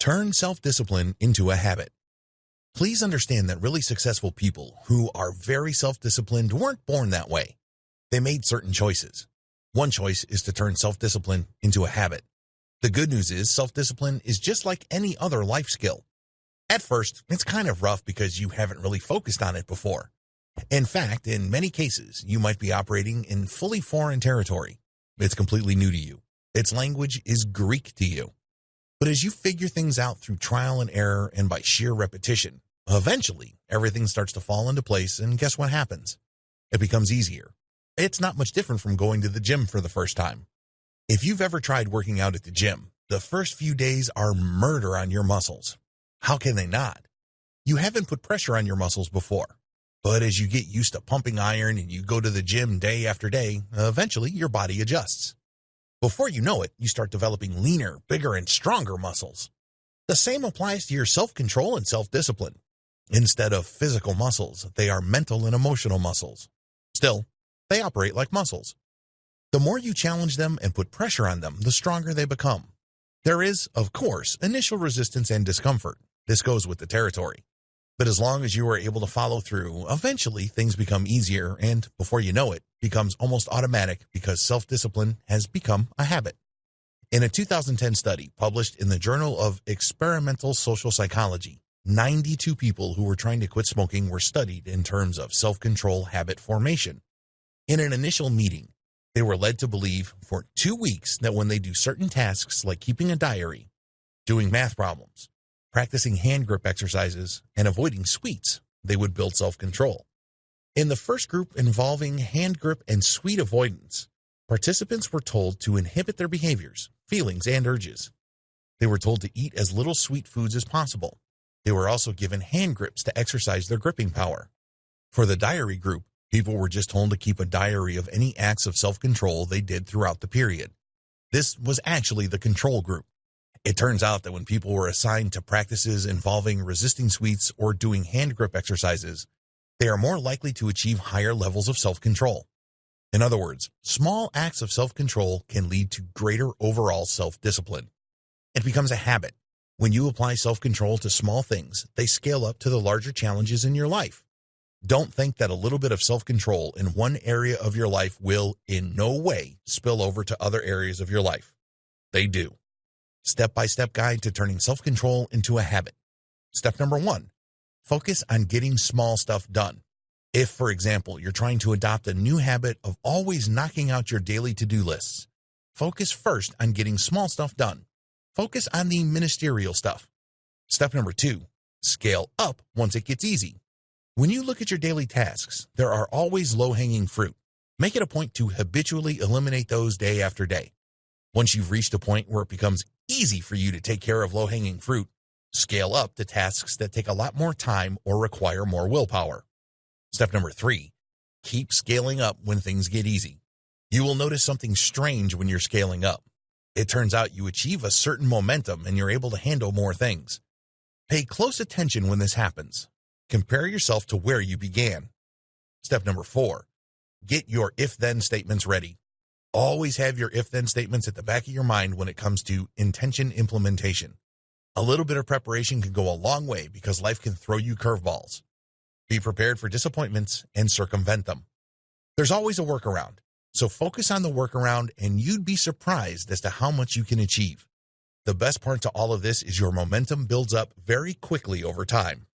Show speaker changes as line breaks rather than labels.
Turn self-discipline into a habit. Please understand that really successful people who are very self-disciplined weren't born that way. They made certain choices. One choice is to turn self-discipline into a habit. The good news is self-discipline is just like any other life skill. At first, it's kind of rough because you haven't really focused on it before. In fact, in many cases, you might be operating in fully foreign territory. It's completely new to you. Its language is Greek to you. But as you figure things out through trial and error and by sheer repetition, eventually everything starts to fall into place, and guess what happens? It becomes easier. It's not much different from going to the gym for the first time. If you've ever tried working out at the gym, the first few days are murder on your muscles. How can they not? You haven't put pressure on your muscles before. But as you get used to pumping iron and you go to the gym day after day, eventually your body adjusts. Before you know it, you start developing leaner, bigger, and stronger muscles. The same applies to your self-control and self-discipline. Instead of physical muscles, they are mental and emotional muscles. Still, they operate like muscles. The more you challenge them and put pressure on them, the stronger they become. There is, of course, initial resistance and discomfort. This goes with the territory. But as long as you are able to follow through, eventually things become easier and, before you know it, becomes almost automatic because self-discipline has become a habit. In a 2010 study published in the Journal of Experimental Social Psychology, 92 people who were trying to quit smoking were studied in terms of self-control habit formation. In an initial meeting, they were led to believe for 2 weeks that when they do certain tasks like keeping a diary, doing math problems, practicing hand grip exercises, and avoiding sweets, they would build self-control. In the first group involving hand grip and sweet avoidance, participants were told to inhibit their behaviors, feelings, and urges. They were told to eat as little sweet foods as possible. They were also given hand grips to exercise their gripping power. For the diary group, people were just told to keep a diary of any acts of self-control they did throughout the period. This was actually the control group. It turns out that when people were assigned to practices involving resisting sweets or doing hand grip exercises, they are more likely to achieve higher levels of self-control. In other words, small acts of self-control can lead to greater overall self-discipline. It becomes a habit. When you apply self-control to small things, they scale up to the larger challenges in your life. Don't think that a little bit of self-control in one area of your life will in no way spill over to other areas of your life. They do. Step-by-step guide to turning self-control into a habit. Step number 1, focus on getting small stuff done. If, for example, you're trying to adopt a new habit of always knocking out your daily to-do lists, focus first on getting small stuff done. Focus on the ministerial stuff. Step number 2, scale up once it gets easy. When you look at your daily tasks, there are always low-hanging fruit. Make it a point to habitually eliminate those day after day. Once you've reached a point where it becomes easy for you to take care of low-hanging fruit, scale up to tasks that take a lot more time or require more willpower. Step number 3, keep scaling up when things get easy. You will notice something strange when you're scaling up. It turns out you achieve a certain momentum and you're able to handle more things. Pay close attention when this happens. Compare yourself to where you began. Step number 4, get your if-then statements ready. Always have your if-then statements at the back of your mind when it comes to intention implementation. A little bit of preparation can go a long way because life can throw you curveballs. Be prepared for disappointments and circumvent them. There's always a workaround, so focus on the workaround and you'd be surprised as to how much you can achieve. The best part to all of this is your momentum builds up very quickly over time.